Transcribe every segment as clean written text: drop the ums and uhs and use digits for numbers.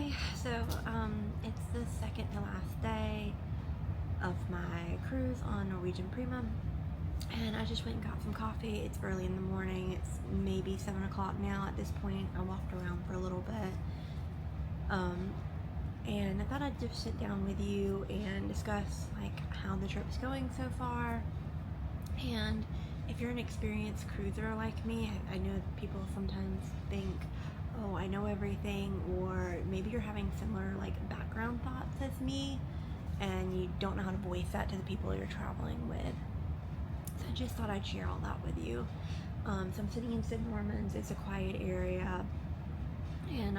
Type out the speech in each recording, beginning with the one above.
Hi, so it's the second to last day of my cruise on Norwegian Prima, and I just went and got some coffee. It's early in the morning, it's maybe 7 o'clock now at this point. I walked around for a little bit, and I thought I'd just sit down with you and discuss like how the trip's going so far. And if you're an experienced cruiser like me, I know people sometimes think, oh, I know everything, or maybe you're having similar like background thoughts as me and you don't know how to voice that to the people you're traveling with. So I just thought I'd share all that with you. So I'm sitting in St. Norman's. It's a quiet area, and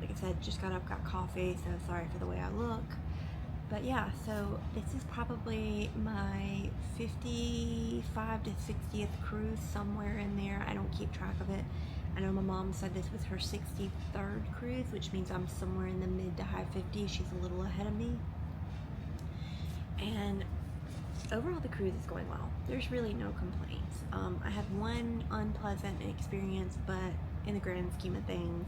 like I said, just got up, got coffee, so sorry for the way I look. But yeah, so this is probably my 55 to 60th cruise, somewhere in there. I don't keep track of it. I know my mom said this was her 63rd cruise, which means I'm somewhere in the mid to high 50s. She's a little ahead of me. And overall, the cruise is going well. There's really no complaints. I had one unpleasant experience, but in the grand scheme of things,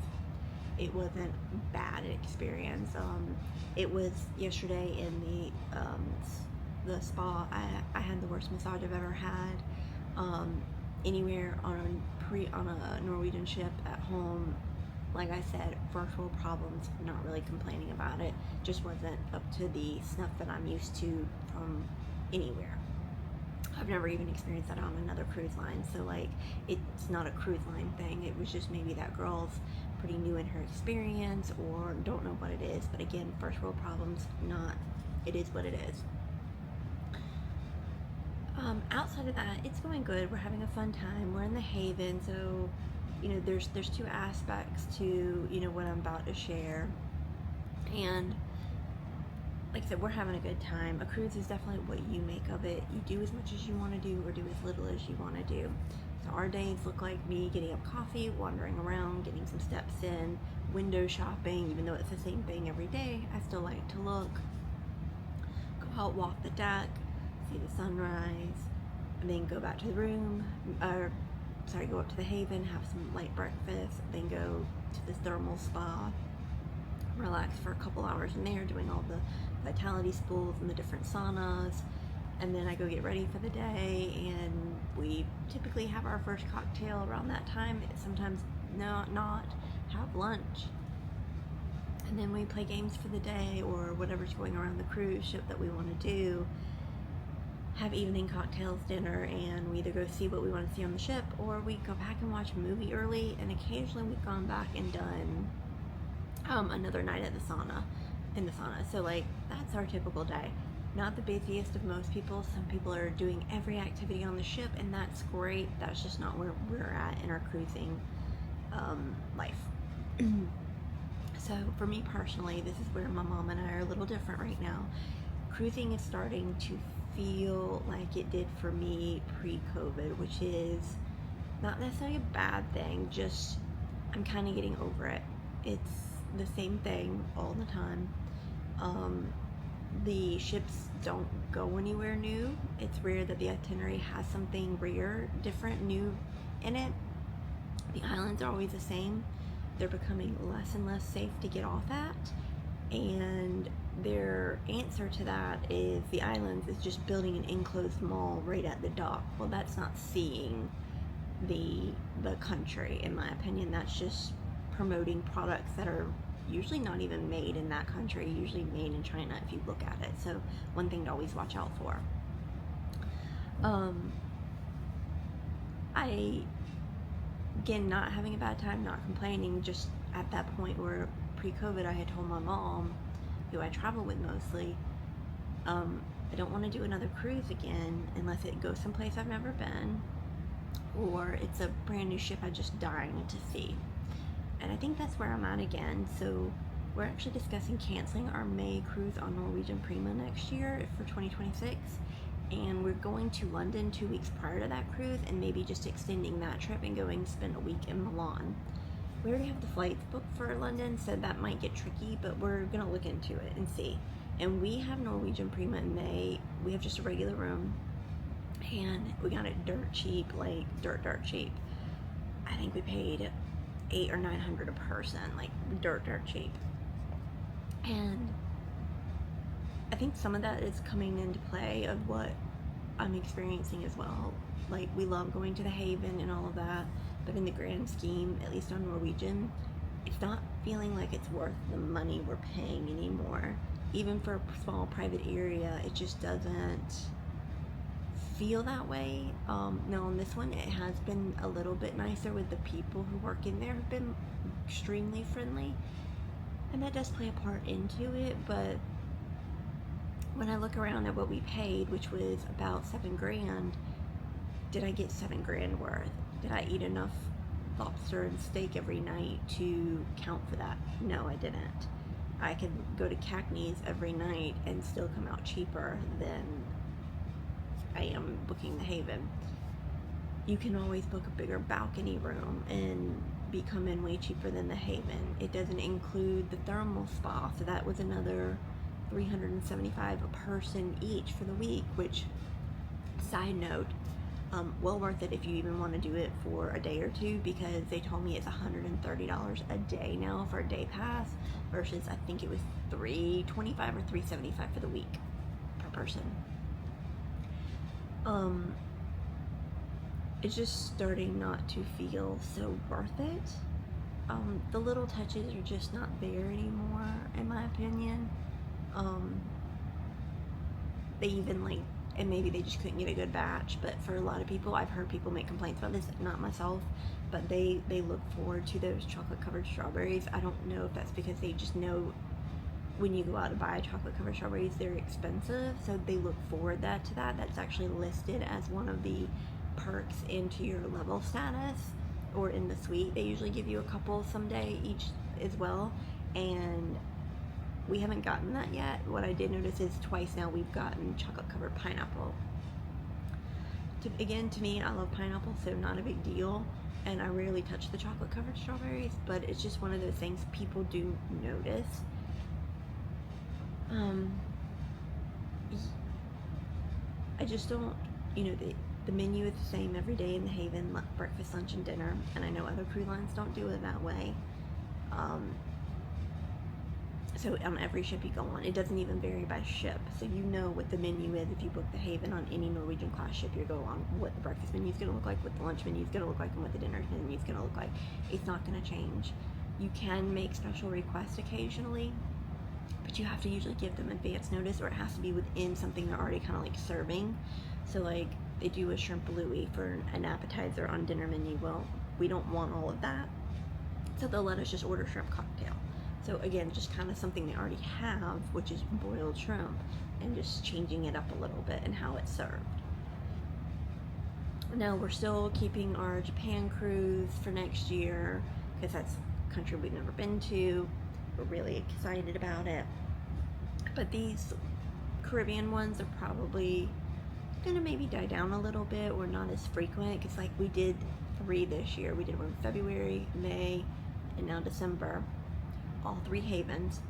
it wasn't bad experience. It was yesterday in the spa. I had the worst massage I've ever had anywhere on a Norwegian ship. At home, like I said, first world problems. Not really complaining about it. Just wasn't up to the snuff that I'm used to from anywhere. I've never even experienced that on another cruise line, so like it's not a cruise line thing. It was just maybe that girl's pretty new in her experience or don't know what it is. But again, first world problems, not, it is what it is. Outside of that, it's going good. We're having a fun time. We're in the Haven, so you know there's two aspects to what I'm about to share. And like I said, we're having a good time. A cruise is definitely what you make of it. You do as much as you want to do or do as little as you want to do. So our days look like me getting up coffee, wandering around, getting some steps in, window shopping. Even though it's the same thing every day, I still like to look, go out, walk the deck, see the sunrise, and then go back to the room, go up to the Haven, have some light breakfast, then go to this thermal spa, relax for a couple hours in there doing all the vitality spools and the different saunas, and then I go get ready for the day, and we typically have our first cocktail around that time. Sometimes not have lunch, and then we play games for the day or whatever's going around the cruise ship that we want to do. Have evening cocktails, dinner, and we either go see what we want to see on the ship or we go back and watch a movie early. And occasionally we've gone back and done another night at in the sauna. So like that's our typical day. Not the busiest of most people. Some people are doing every activity on the ship, and that's great. That's just not where we're at in our cruising life. So for me personally, this is where my mom and I are a little different right now. Cruising is starting to feel like it did for me pre-COVID, which is not necessarily a bad thing, just I'm kind of getting over it. It's the same thing all the time. The ships don't go anywhere new. It's rare that the itinerary has something rare, different, new in it. The islands are always the same. They're becoming less and less safe to get off at, and their answer to that is the islands is just building an enclosed mall right at the dock. Well, that's not seeing the country, in my opinion. That's just promoting products that are usually not even made in that country, usually made in China if you look at it. So one thing to always watch out for. I, again, not having a bad time, not complaining, just at that point where pre-COVID I had told my mom, who I travel with mostly, I don't want to do another cruise again unless it goes someplace I've never been or it's a brand new ship I'm just dying to see. And I think that's where I'm at again. So we're actually discussing canceling our May cruise on Norwegian Prima next year for 2026, and we're going to London 2 weeks prior to that cruise and maybe just extending that trip and going to spend a week in Milan. We already have the flights booked for London, so that might get tricky, but we're gonna look into it and see. And we have Norwegian Prima in May. We have just a regular room, and we got it dirt cheap, like dirt cheap. I think we paid $800 or $900 a person, like dirt cheap. And I think some of that is coming into play of what I'm experiencing as well. Like, we love going to the Haven and all of that, but in the grand scheme, at least on Norwegian, it's not feeling like it's worth the money we're paying anymore. Even for a small private area, it just doesn't feel that way. Now on this one, it has been a little bit nicer with the people who work in there have been extremely friendly, and that does play a part into it. But when I look around at what we paid, which was about $7,000, did I get $7,000 worth? Did I eat enough lobster and steak every night to count for that? No, I didn't. I could go to Cackney's every night and still come out cheaper than I am booking the Haven. You can always book a bigger balcony room and come in way cheaper than the Haven. It doesn't include the thermal spa, so that was another $375 a person each for the week, which, side note, well worth it if you even want to do it for a day or two, because they told me it's $130 a day now for a day pass versus I think it was $325 or $375 for the week per person. It's just starting not to feel so worth it. The little touches are just not there anymore, in my opinion. They even and maybe they just couldn't get a good batch, but for a lot of people, I've heard people make complaints about this, not myself, but they look forward to those chocolate covered strawberries. I don't know if that's because they just know when you go out to buy chocolate covered strawberries, they're expensive, so they look forward to that. That's actually listed as one of the perks into your level status, or in the suite. They usually give you a couple someday each as well, and we haven't gotten that yet. What I did notice is twice now we've gotten chocolate covered pineapple. To me, I love pineapple, so not a big deal, and I rarely touch the chocolate covered strawberries, but it's just one of those things people do notice. I just don't, the menu is the same every day in the Haven, breakfast, lunch, and dinner, and I know other cruise lines don't do it that way. So on every ship you go on, it doesn't even vary by ship, so you know what the menu is if you book the Haven on any Norwegian class ship you go on, what the breakfast menu is going to look like, what the lunch menu is going to look like, and what the dinner menu is going to look like. It's not going to change. You can make special requests occasionally, but you have to usually give them advance notice, or it has to be within something they're already kind of serving. So they do a shrimp louis for an appetizer on dinner menu. Well, we don't want all of that, so they'll let us just order shrimp cocktail. So again, just kind of something they already have, which is boiled shrimp, and just changing it up a little bit and how it's served. Now we're still keeping our Japan cruise for next year, because that's a country we've never been to. We're really excited about it. But these Caribbean ones are probably gonna maybe die down a little bit, or not as frequent, because we did 3 this year. We did one in February, May, and now December. All 3 Havens.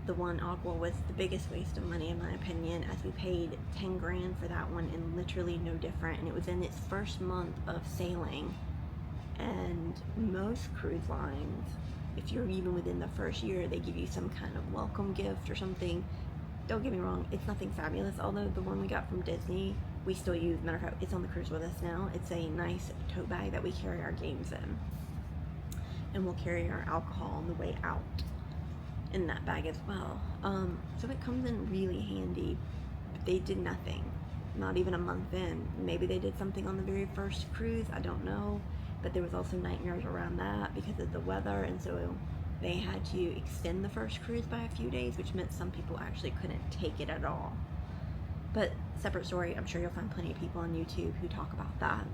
The one Aqua was the biggest waste of money, in my opinion, as we paid $10,000 for that one, and literally no different, and it was in its first month of sailing. And most cruise lines, if you're even within the first year, they give you some kind of welcome gift or something. Don't get me wrong, it's nothing fabulous, although the one we got from Disney we still use. Matter of fact, it's on the cruise with us now. It's a nice tote bag that we carry our games in, and we'll carry our alcohol on the way out in that bag as well. So it comes in really handy. But they did nothing, not even a month in. Maybe they did something on the very first cruise, I don't know, but there was also nightmares around that because of the weather, and so they had to extend the first cruise by a few days, which meant some people actually couldn't take it at all. But separate story, I'm sure you'll find plenty of people on YouTube who talk about that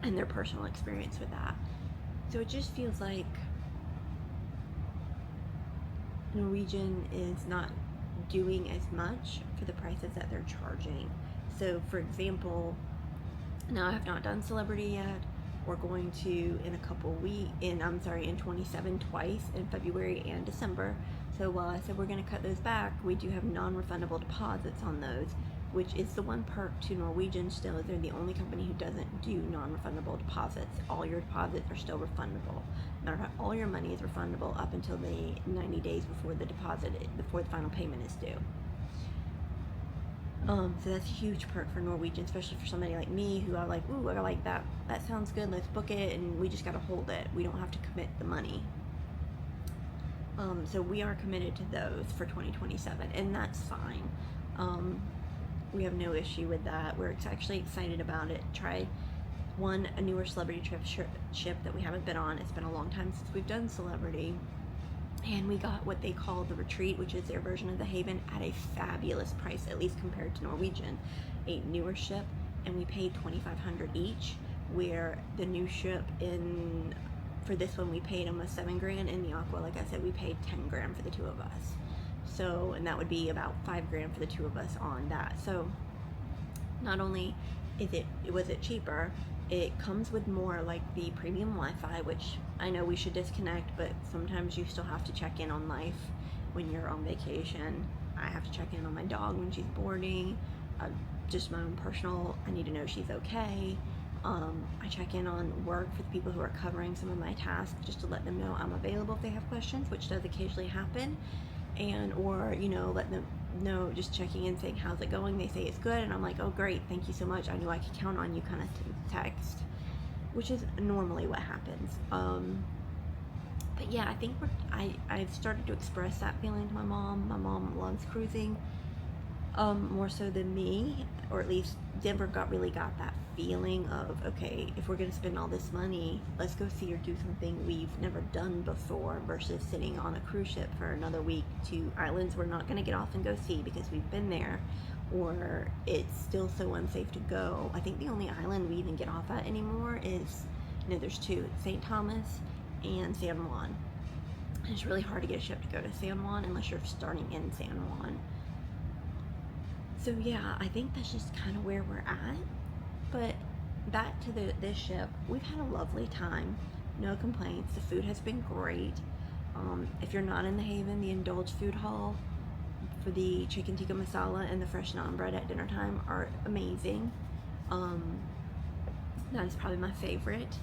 and their personal experience with that. So it just feels like Norwegian is not doing as much for the prices that they're charging. So for example, now I have not done Celebrity yet. We're going to in a couple weeks, in 27 twice, in February and December. So while I said we're going to cut those back, we do have non-refundable deposits on those. which is the one perk to Norwegian still, is they're the only company who doesn't do non-refundable deposits. All your deposits are still refundable. Matter of fact, all your money is refundable up until the 90 days before before the final payment is due. So that's a huge perk for Norwegian, especially for somebody like me who I like, ooh, I like that. That sounds good. Let's book it, and we just got to hold it. We don't have to commit the money. So we are committed to those for 2027, and that's fine. We have no issue with that. We're actually excited about it. Tried a newer celebrity ship that we haven't been on. It's been a long time since we've done celebrity. And we got what they call the Retreat, which is their version of the Haven, at a fabulous price, at least compared to Norwegian. A newer ship, and we paid $2,500 each, where the new ship for this one we paid almost $7,000. In the Aqua, like I said, we paid $10,000 for the two of us. So, and that would be about $5,000 for the two of us on that. So, not only was it cheaper, it comes with more, like the premium Wi-Fi, which I know we should disconnect, but sometimes you still have to check in on life when you're on vacation. I have to check in on my dog when she's boarding. Just my own personal, I need to know she's okay. I check in on work for the people who are covering some of my tasks, just to let them know I'm available if they have questions, which does occasionally happen. Or let them know, just checking in, saying how's it going. They say it's good, and I'm like, oh great, thank you so much, I knew I could count on you, kind of text, which is normally what happens. But yeah, I think I've started to express that feeling to my mom. My mom loves cruising, more so than me, or at least Denver really got that feeling of, okay, if we're going to spend all this money, let's go see or do something we've never done before, versus sitting on a cruise ship for another week to islands we're not going to get off and go see because we've been there, or it's still so unsafe to go. I think the only island we even get off at anymore is, there's two, St. Thomas and San Juan. And it's really hard to get a ship to go to San Juan unless you're starting in San Juan. So yeah, I think that's just kind of where we're at. But back to this ship, we've had a lovely time, no complaints. The food has been great. If you're not in the Haven, the Indulge food hall for the chicken tikka masala and the fresh naan bread at dinner time are amazing. That is probably my favorite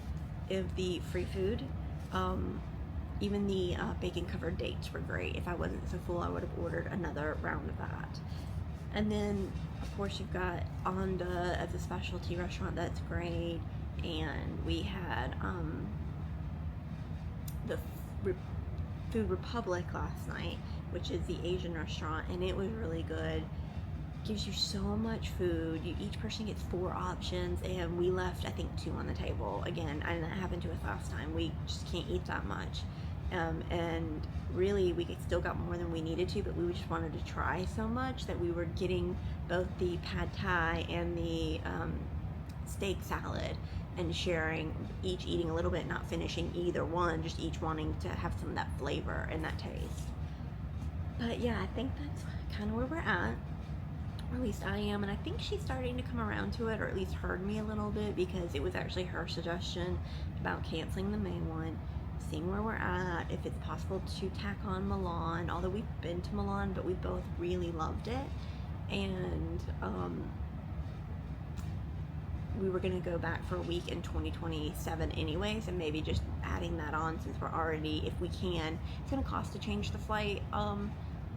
of the free food. Even the bacon covered dates were great. If I wasn't so full, I would have ordered another round of that. And then, of course, you've got Onda as a specialty restaurant. That's great. And we had the Food Republic last night, which is the Asian restaurant, and it was really good. Gives you so much food. Each person gets 4 options, and we left, I think, 2 on the table. Again, and that happened to us last time. We just can't eat that much. And really, we still got more than we needed to, but we just wanted to try so much that we were getting both the pad thai and the steak salad, and sharing, each eating a little bit, not finishing either one, just each wanting to have some of that flavor and that taste. But yeah, I think that's kind of where we're at, or at least I am, and I think she's starting to come around to it, or at least heard me a little bit, because it was actually her suggestion about canceling the main one, seeing where we're at, if it's possible to tack on Milan, although we've been to Milan, but we both really loved it. And we were going to go back for a week in 2027 anyways, and maybe just adding that on, since we're already, if we can. It's going to cost to change the flight,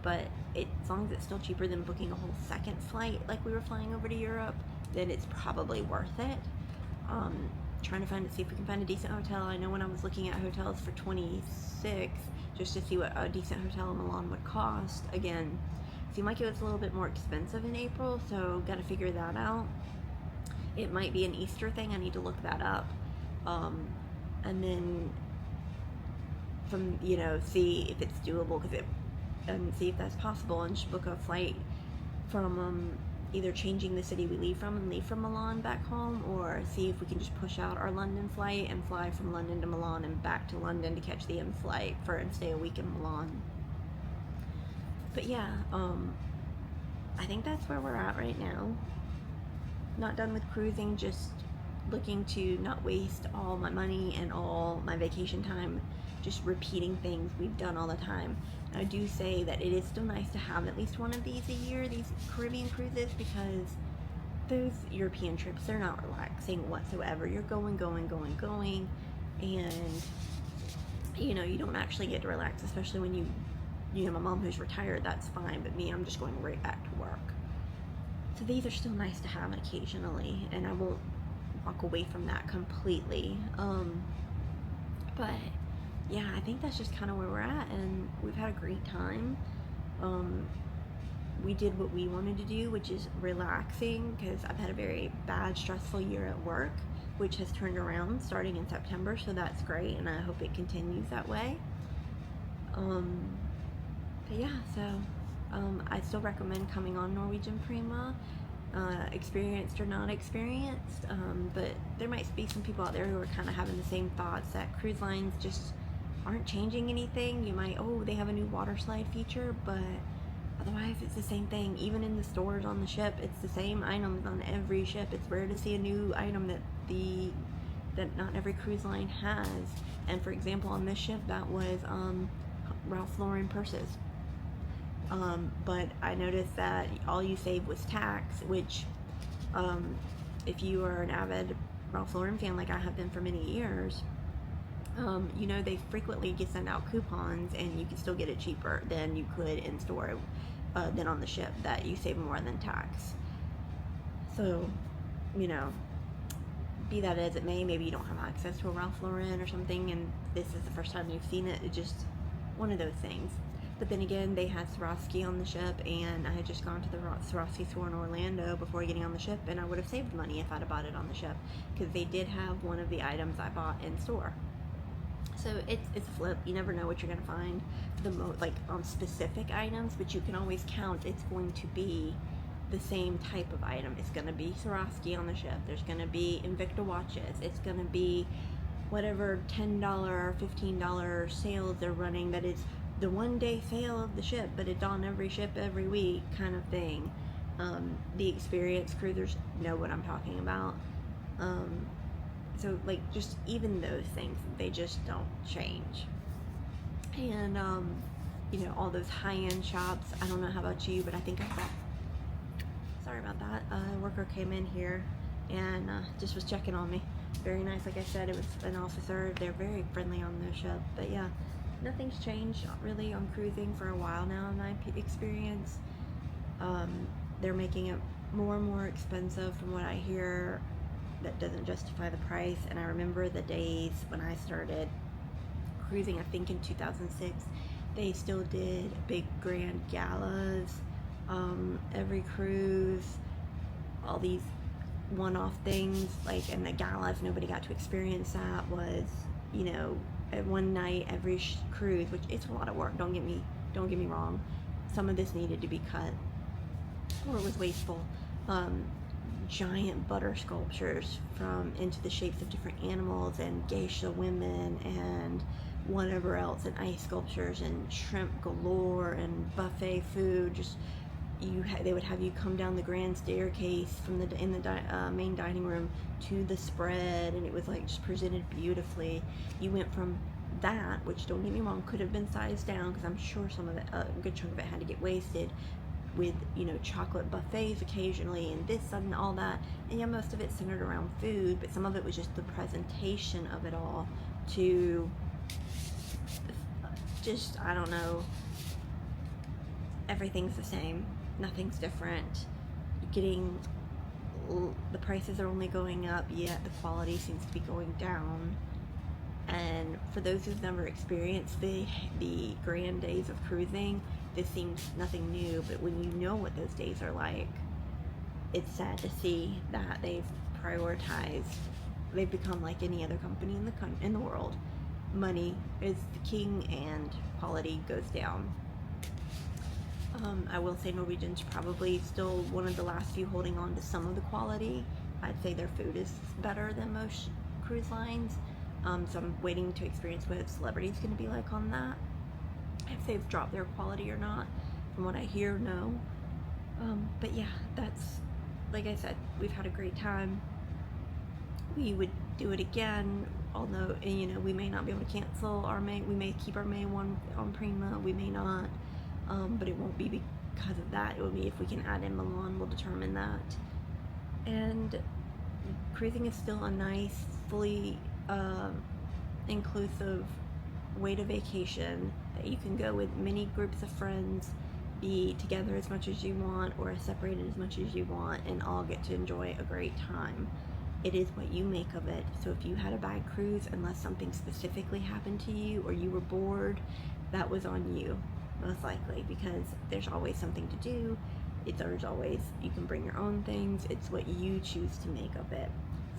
but as long as it's still cheaper than booking a whole second flight like we were flying over to Europe, then it's probably worth it. Trying to see if we can find a decent hotel. I know when I was looking at hotels for 26, just to see what a decent hotel in Milan would cost, again, seemed like it was a little bit more expensive in April, so got to figure that out. It might be an Easter thing. I need to look that up. And then see if it's doable, and see if that's possible, and just book a flight from either changing the city we leave from Milan back home, or see if we can just push out our London flight and fly from London to Milan and back to London to catch the end flight and stay a week in Milan. But yeah, I think that's where we're at right now. Not done with cruising, just looking to not waste all my money and all my vacation time just repeating things we've done all the time. And I do say that it is still nice to have at least one of these a year, these Caribbean cruises, because those European trips, they're not relaxing whatsoever. You're going, and you don't actually get to relax, especially when my mom who's retired, that's fine, but me, I'm just going right back to work. So these are still nice to have occasionally, and I won't walk away from that completely. But yeah, I think that's just kind of where we're at, and we've had a great time. We did what we wanted to do, which is relaxing, because I've had a very bad, stressful year at work, which has turned around starting in September, so that's great, and I hope it continues that way. But yeah, so I still recommend coming on Norwegian Prima, experienced or not experienced, but there might be some people out there who are kind of having the same thoughts that cruise lines just aren't changing anything. You might, they have a new water slide feature, but otherwise it's the same thing. Even in the stores on the ship, it's the same items on every ship. It's rare to see a new item that not every cruise line has. And for example, on this ship, that was Ralph Lauren purses. But I noticed that all you saved was tax, which if you are an avid Ralph Lauren fan like I have been for many years, they frequently send out coupons, and you can still get it cheaper than you could in store, than on the ship, that you save more than tax. So, be that as it may, maybe you don't have access to a Ralph Lauren or something, and this is the first time you've seen it. It's just one of those things. But then again, they had Swarovski on the ship, and I had just gone to the Swarovski store in Orlando before getting on the ship, and I would have saved money if I'd have bought it on the ship, because they did have one of the items I bought in store. So it's a flip. You never know what you're gonna find on specific items, but you can always count it's going to be the same type of item. It's gonna be Swarovski on the ship. There's gonna be Invicta watches. It's gonna be whatever $10, $15 sales they're running, that is the one-day sale of the ship, but it's on every ship every week kind of thing. The experienced cruisers know what I'm talking about. So just even those things, they just don't change. And all those high-end shops, I don't know how about you, but I think I saw, sorry about that, a worker came in here and just was checking on me. Very nice. Like I said, it was an officer. They're very friendly on the ship. But yeah, nothing's changed really on cruising for a while now in my experience. They're making it more and more expensive from what I hear. That doesn't justify the price. And I remember the days when I started cruising, I think in 2006, they still did big grand galas, every cruise, all these one-off things, and the galas, nobody got to experience that. Was at one night every cruise, which it's a lot of work, don't get me wrong. Some of this needed to be cut, or it was wasteful. Giant butter sculptures into the shapes of different animals, and geisha women, and whatever else, and ice sculptures, and shrimp galore, and buffet food. Just they would have you come down the grand staircase from the main dining room to the spread, and it was just presented beautifully. You went from that, which, don't get me wrong, could have been sized down, because I'm sure some of it, a good chunk of it, had to get wasted with chocolate buffets occasionally, and this and all that, and yeah, most of it centered around food, but some of it was just the presentation of it all, to just, I don't know, everything's the same, nothing's different. The prices are only going up, yet the quality seems to be going down. And for those who've never experienced the grand days of cruising, this seems nothing new, but when you know what those days are like, it's sad to see that they've become like any other company in the world. Money is the king, and quality goes down. I will say Norwegian's probably still one of the last few holding on to some of the quality. I'd say their food is better than most cruise lines. So I'm waiting to experience what Celebrity's going to be like on that. If they've dropped their quality or not. From what I hear, no. But yeah, that's, like I said, we've had a great time. we would do it again, although, you know, we may not be able to cancel our May. We may keep our May one on Prima, we may not, but it won't be because of that. It will be if we can add in Milan, we'll determine that. And cruising is still a nice, fully inclusive way to vacation that you can go with many groups of friends, be together as much as you want or separated as much as you want, and all get to enjoy a great time. It is what you make of it. So if you had a bad cruise, unless something specifically happened to you or you were bored, that was on you, most likely, because there's always something to do. There's always, you can bring your own things. It's what you choose to make of it.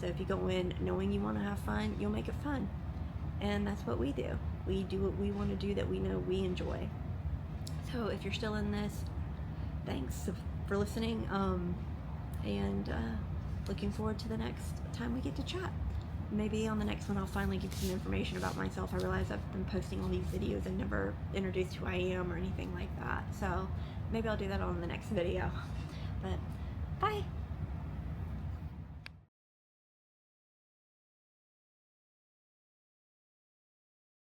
So if you go in knowing you want to have fun, you'll make it fun. And that's what we do. We do what we want to do that we know we enjoy. So if you're still in this, thanks for listening. And looking forward to the next time we get to chat. Maybe on the next one I'll finally give some information about myself. I realize I've been posting all these videos and never introduced who I am or anything like that. So maybe I'll do that on the next video. But bye!